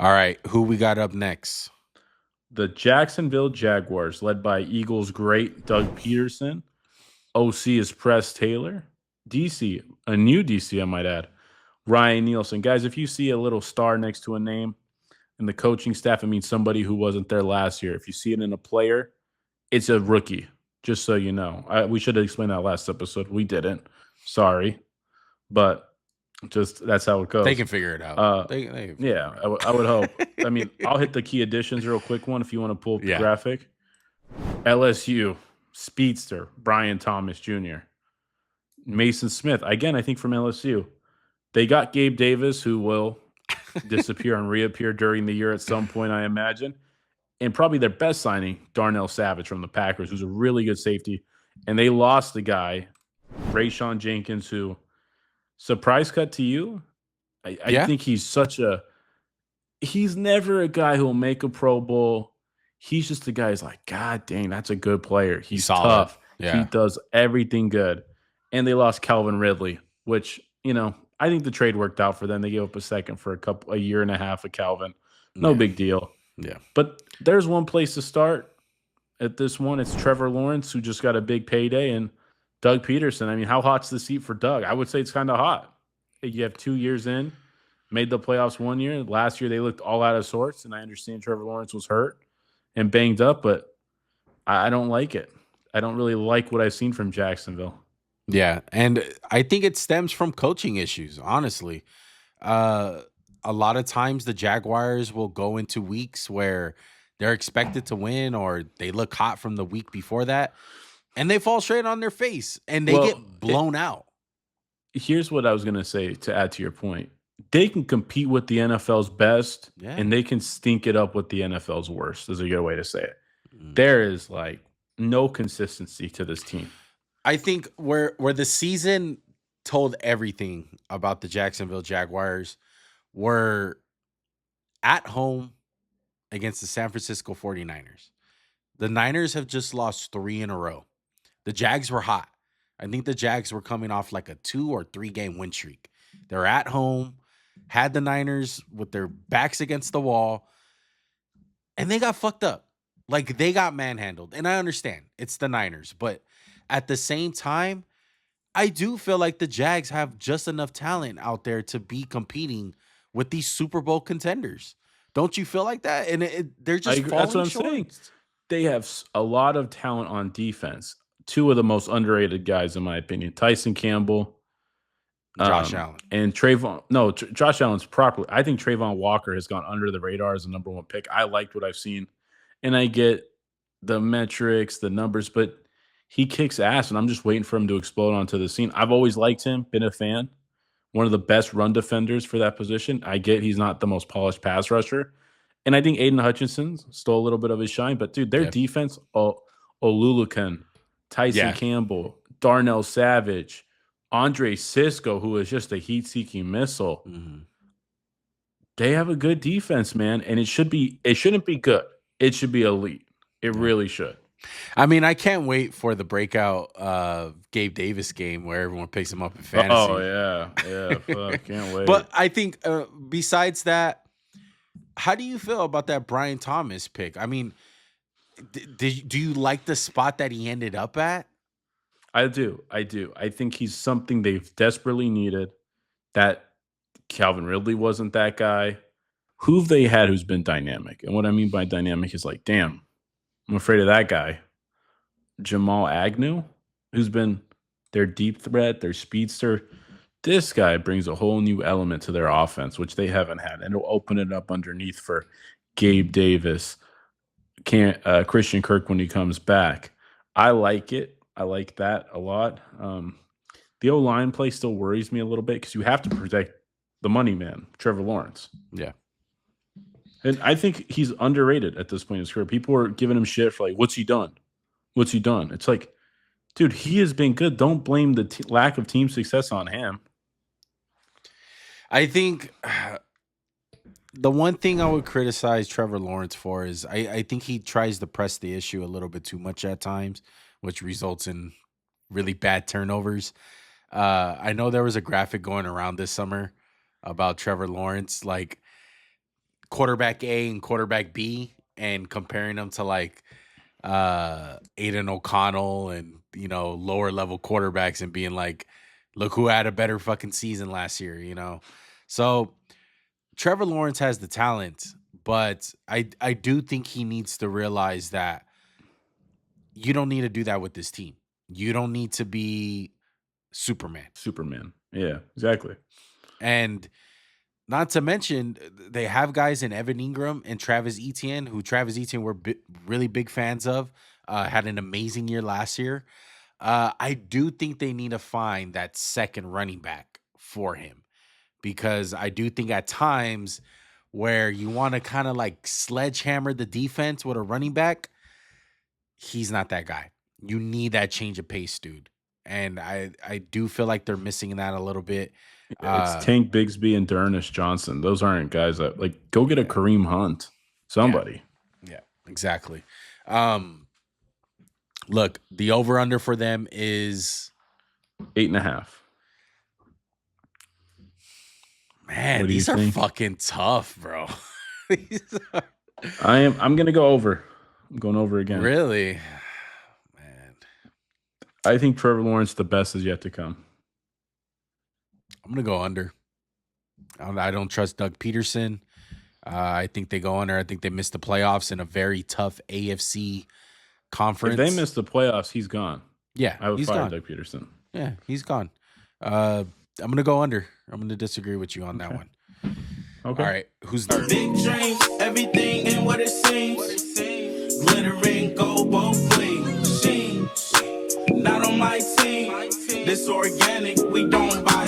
All right, who we got up next? The Jacksonville Jaguars, led by Eagles great Doug Peterson. OC is Press Taylor. DC, a new DC, I might add, Ryan Nielsen. Guys, if you see a little star next to a name in the coaching staff, it means somebody who wasn't there last year. If you see it in a player, it's a rookie, just so you know. We should have explained that last episode. We didn't. Sorry. But just that's how it They goes. can figure it out. Uh, They can figure yeah, I would hope. I it mean, I'll hit the key additions real quick one if you want to pull up the yeah. graphic. LSU, speedster, Brian Thomas Jr., Mason Smith, again, I think from LSU. They got Gabe Davis, who will disappear and reappear during the year at some point, I imagine. And probably their best signing, Darnell Savage from the Packers, who's a really good safety. And they lost the guy, Rayshawn Jenkins, who, surprise cut to you, I Yeah. think he's never a guy who'll make a Pro Bowl. He's just a guy who's like, God dang, that's a good player. He's He's solid. tough. He Yeah. does everything good. And they lost Calvin Ridley, which, I think the trade worked out for them. They gave up a second for a year and a half of Calvin. No Yeah. big deal. Yeah. But there's one place to start at this one. It's Trevor Lawrence, who just got a big payday, and Doug Peterson. I mean, how hot's the seat for Doug? I would say it's kind of hot. You have 2 years in, made the playoffs one year. Last year, they looked all out of sorts, and I understand Trevor Lawrence was hurt and banged up, but I don't like it. I don't really like what I've seen from Jacksonville. Yeah. And I think it stems from coaching issues, honestly. Uh a lot of times the Jaguars will go into weeks where they're expected to win or they look hot from the week before that and they fall straight on their face and they Well, get blown out. here's what I was going to say to add to your point. They can compete with the NFL's best, Yeah. and they can stink it up with the NFL's worst, is a good way to say it. Mm. There is like no consistency to this team. I think where the season told everything about the Jacksonville Jaguars were at home against the San Francisco 49ers. The Niners have just lost 3 in a row. The Jags were hot. I think the Jags were coming off like a 2 or 3 game win streak. They're at home, had the Niners with their backs against the wall, and they got fucked up. Like they got manhandled. And I understand it's the Niners, but at the same time, I do feel like the Jags have just enough talent out there to be competing with these Super Bowl contenders. Don't you feel like that? And they're I just agree. That's what falling I'm short. saying. They have a lot of talent on defense. Two of the most underrated guys, in my opinion, Tyson Campbell Josh Allen. and Trayvon. No, Josh Allen's properly. I think Trayvon Walker has gone under the radar as a number one pick. I liked what I've seen, and I get the metrics, the numbers, but he kicks ass, and I'm just waiting for him to explode onto the scene. I've always liked him, been a fan. One of the best run defenders for that position. I get he's not the most polished pass rusher, and I think Aiden Hutchinson stole a little bit of his shine. But dude, their Yeah. defense, Olulukan, Tyson Yeah. Campbell, Darnell Savage, Andre Cisco, who is just a heat-seeking missile. Mhm. They have a good defense, man, and it shouldn't be good. It should be elite. It Yeah. really should. I mean, I can't wait for the breakout Gabe Davis game where everyone picks him up in fantasy. Oh yeah, fuck, can't wait. But I think besides that, how do you feel about that Brian Thomas pick? I mean, do you like the spot that he ended up at? I do. I think he's something they've desperately needed. That Calvin Ridley wasn't that guy. Who've they had who's been dynamic? And what I mean by dynamic is like, damn, I'm afraid of that guy. Jamal Agnew, who's been their deep threat, their speedster. This guy brings a whole new element to their offense, which they haven't had. And it'll open it up underneath for Gabe Davis, Christian Kirk when he comes back. I like it. I like that a lot. The O line play still worries me a little bit because you have to protect the money man, Trevor Lawrence. Yeah. And I think he's underrated at this point in his career. People are giving him shit for like, what's he done? What's he done? It's like, dude, he has been good. Don't blame the lack of team success on him. I think the one thing I would criticize Trevor Lawrence for is I think he tries to press the issue a little bit too much at times, which results in really bad turnovers. I know there was a graphic going around this summer about Trevor Lawrence, like quarterback A and quarterback B and comparing them to like Aiden O'Connell and lower level quarterbacks and being like, look who had a better fucking season last year. So Trevor Lawrence has the talent, but I do think he needs to realize that you don't need to do that with this team. You don't need to be Superman. Superman. Yeah, exactly. And not to mention, they have guys in Evan Ingram and Travis Etienne, who Travis Etienne we're really big fans of. Had an amazing year last year. I do think they need to find that second running back for him, because I do think at times where you want to kind of like sledgehammer the defense with a running back, he's not that guy. You need that change of pace, dude. And I do feel like they're missing that a little bit. It's Tank Bigsby and D'Ernest Johnson. Those aren't guys that like go get a Kareem Hunt. Somebody. Yeah, exactly. Look, the over-under for them is 8.5. Man, these are fucking tough, bro. I'm gonna go over. I'm going over again. Really? Man. I think Trevor Lawrence, the best is yet to come. I'm gonna go under. I don't trust Doug Peterson. I think they go under. I think they missed the playoffs in a very tough AFC conference. If they miss the playoffs, he's gone. Yeah, I would fire Doug Peterson. Yeah, he's gone. I'm gonna go under. I'm gonna disagree with you on that one. Okay. All right. Who's the big dreams? Everything ain't what it seems. Glittering gold both ways. Not on my team. This organic, we don't buy